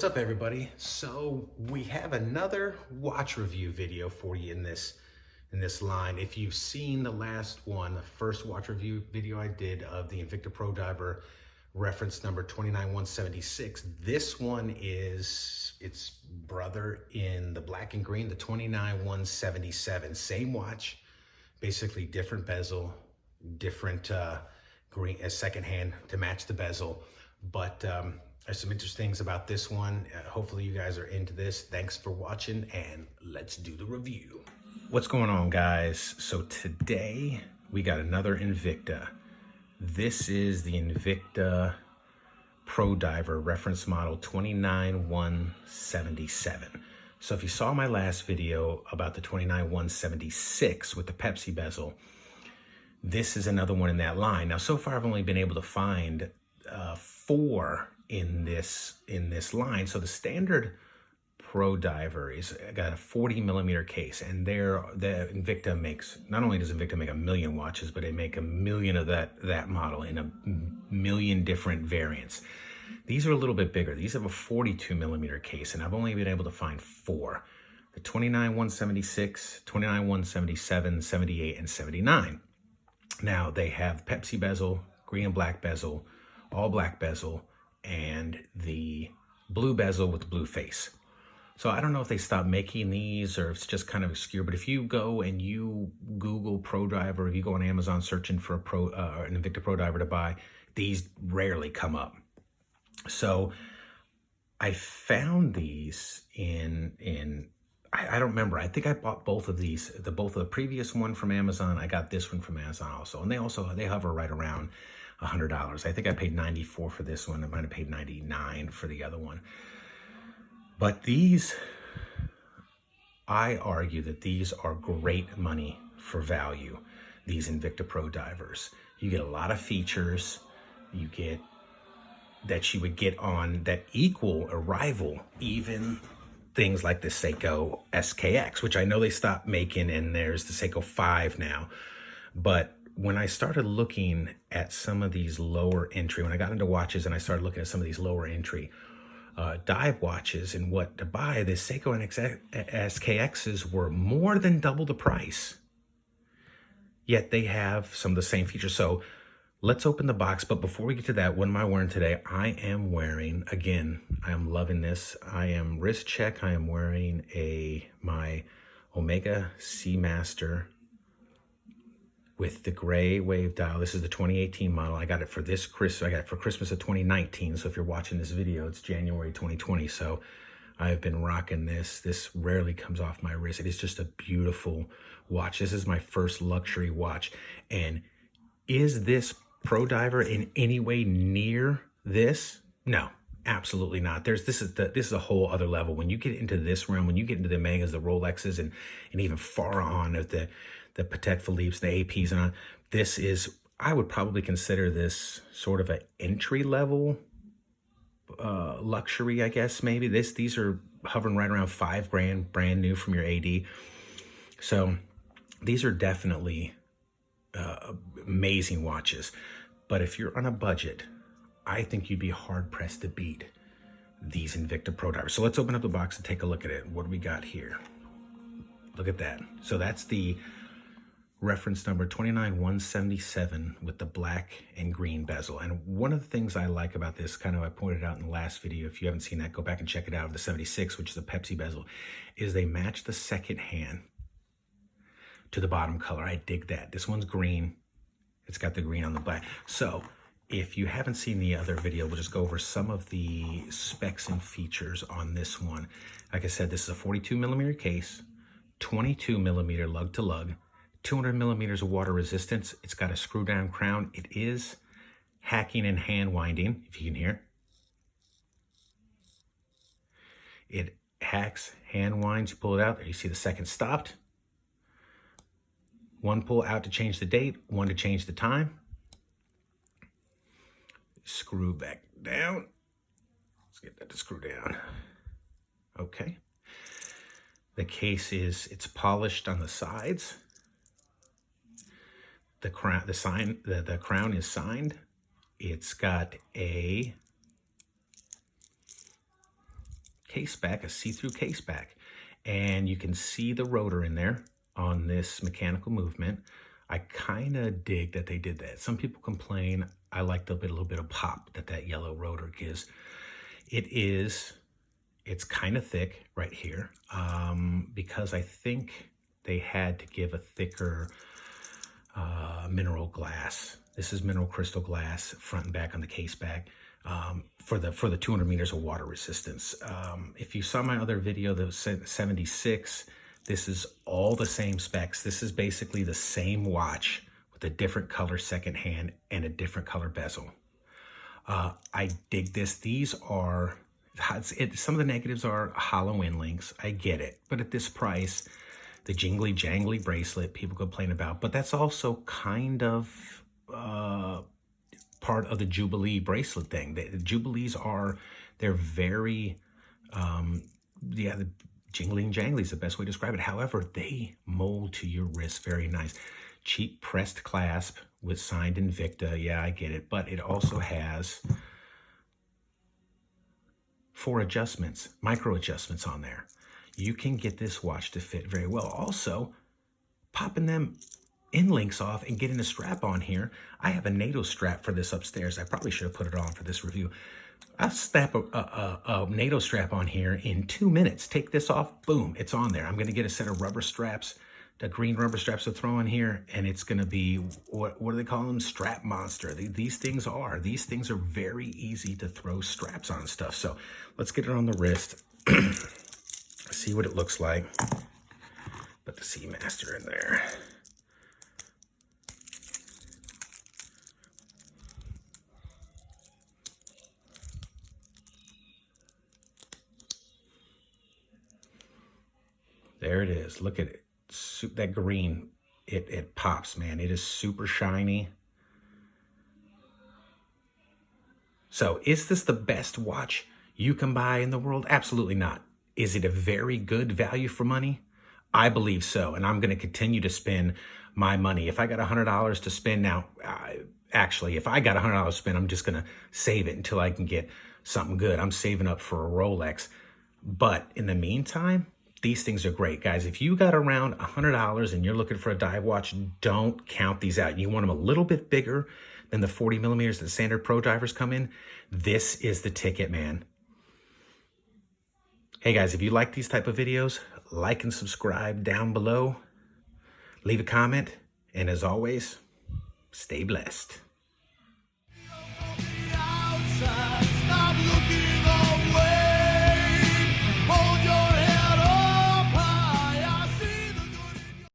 What's up, everybody? So we have another watch review video for you in this line. If you've seen the last one, the first watch review video I did of the Invicta Pro Diver, reference number 29176, this one is its brother in the black and green, the 29177. Same watch, basically different bezel, different green as second hand to match the bezel, but there's some interesting things about this one. Hopefully you guys are into this. Thanks for watching, and let's do the review. What's going on, guys? So today we got another Invicta. This is the Invicta Pro Diver reference model 29177. So if you saw my last video about the 29176 with the Pepsi bezel, this is another one in that line. Now, so far I've only been able to find 4 in this line. So the standard Pro Diver is got a 40 millimeter case, and the Invicta makes, not only does Invicta make 1 million watches, but they make 1 million of that model in 1 million different variants. These are a little bit bigger. These have a 42 millimeter case, and I've only been able to find 4. The 29176, 29177, 78, and 79. Now they have Pepsi bezel, green and black bezel, all black bezel, and the blue bezel with the blue face. So I don't know if they stopped making these or if it's just kind of obscure, but if you go and you Google Pro Diver, if you go on Amazon searching for an Invicta Pro Diver to buy, these rarely come up. So I found these I don't remember. I think I bought both of these, both of the previous one from Amazon. I got this one from Amazon also, and they hover right around $100. I think I paid $94 for this one. I might have paid $99 for the other one. But these, I argue that these are great money for value, these Invicta Pro Divers. You get a lot of features. You get that you would get on that equal or rival even things like the Seiko SKX, which I know they stopped making, and there's the Seiko 5 now. But when I started looking at some of these lower entry, when I got into watches and I started looking at some of these lower entry dive watches and what to buy, the Seiko SKXs were more than double the price. Yet they have some of the same features. So let's open the box. But before we get to that, what am I wearing today? I am wearing, again, I am loving this. I am wrist check. I am wearing my Omega Seamaster with the gray wave dial. This is the 2018 model. I got it for this Christmas. I got it for Christmas of 2019. So if you're watching this video, it's January 2020. So I've been rocking this. This rarely comes off my wrist. It is just a beautiful watch. This is my first luxury watch. And is this Pro Diver in any way near this? No, absolutely not. This is a whole other level. When you get into this realm, when you get into the Omegas, the Rolexes, and even far on of the Patek Philippe's, the APs, and on, this is, I would probably consider this sort of an entry level luxury, I guess, maybe. These are hovering right around $5,000, brand new from your AD. So these are definitely amazing watches. But if you're on a budget, I think you'd be hard pressed to beat these Invicta Pro Divers. So let's open up the box and take a look at it. What do we got here? Look at that. So that's the reference number 29177 with the black and green bezel. And one of the things I like about this, kind of I pointed out in the last video, if you haven't seen that, go back and check it out, of the 76, which is the Pepsi bezel, is they match the second hand to the bottom color. I dig that. This one's green. It's got the green on the black. So if you haven't seen the other video, we'll just go over some of the specs and features on this one. Like I said, this is a 42 millimeter case, 22 millimeter lug to lug, 200 millimeters of water resistance. It's got a screw down crown. It is hacking and hand winding, if you can hear. It hacks, hand winds, you pull it out. There you see the second stopped. One pull out to change the date, one to change the time. Screw back down. Let's get that to screw down. Okay. The case it's polished on the sides. The crown is signed. It's got a case back, a see-through case back. And you can see the rotor in there on this mechanical movement. I kind of dig that they did that. Some people complain. I like the little bit of pop that yellow rotor gives. It's kind of thick right here because I think they had to give a thicker mineral glass. This is mineral crystal glass, front and back on the case back, for the 200 meters of water resistance. If you saw my other video, the 76, this is all the same specs. This is basically the same watch with a different color second hand and a different color bezel. I dig this. These are, some of the negatives are hollow end links. I get it. But at this price, the jingly jangly bracelet people complain about, but that's also kind of part of the Jubilee bracelet thing. The Jubilees they're very, the jingly and jangly is the best way to describe it. However, they mold to your wrist very nice. Cheap pressed clasp with signed Invicta. Yeah, I get it. But it also has 4 adjustments, micro adjustments on there. You can get this watch to fit very well. Also, popping them end links off and getting a strap on here. I have a NATO strap for this upstairs. I probably should have put it on for this review. I'll snap a NATO strap on here in 2 minutes. Take this off, boom, it's on there. I'm going to get a set of rubber straps, the green rubber straps to throw in here, and it's going to be, what do they call them? Strap monster. These things are very easy to throw straps on stuff. So let's get it on the wrist. See what it looks like. Put the Seamaster in there. There it is. Look at it. That green, it pops, man. It is super shiny. So is this the best watch you can buy in the world? Absolutely not. Is it a very good value for money? I believe so. And I'm going to continue to spend my money. If I got $100 to spend now, actually, if I got $100 to spend, I'm just going to save it until I can get something good. I'm saving up for a Rolex. But in the meantime, these things are great, guys. If you got around $100 and you're looking for a dive watch, don't count these out. You want them a little bit bigger than the 40 millimeters that standard pro divers come in. This is the ticket, man. Hey guys, if you like these type of videos, like and subscribe down below. Leave a comment. And as always, stay blessed.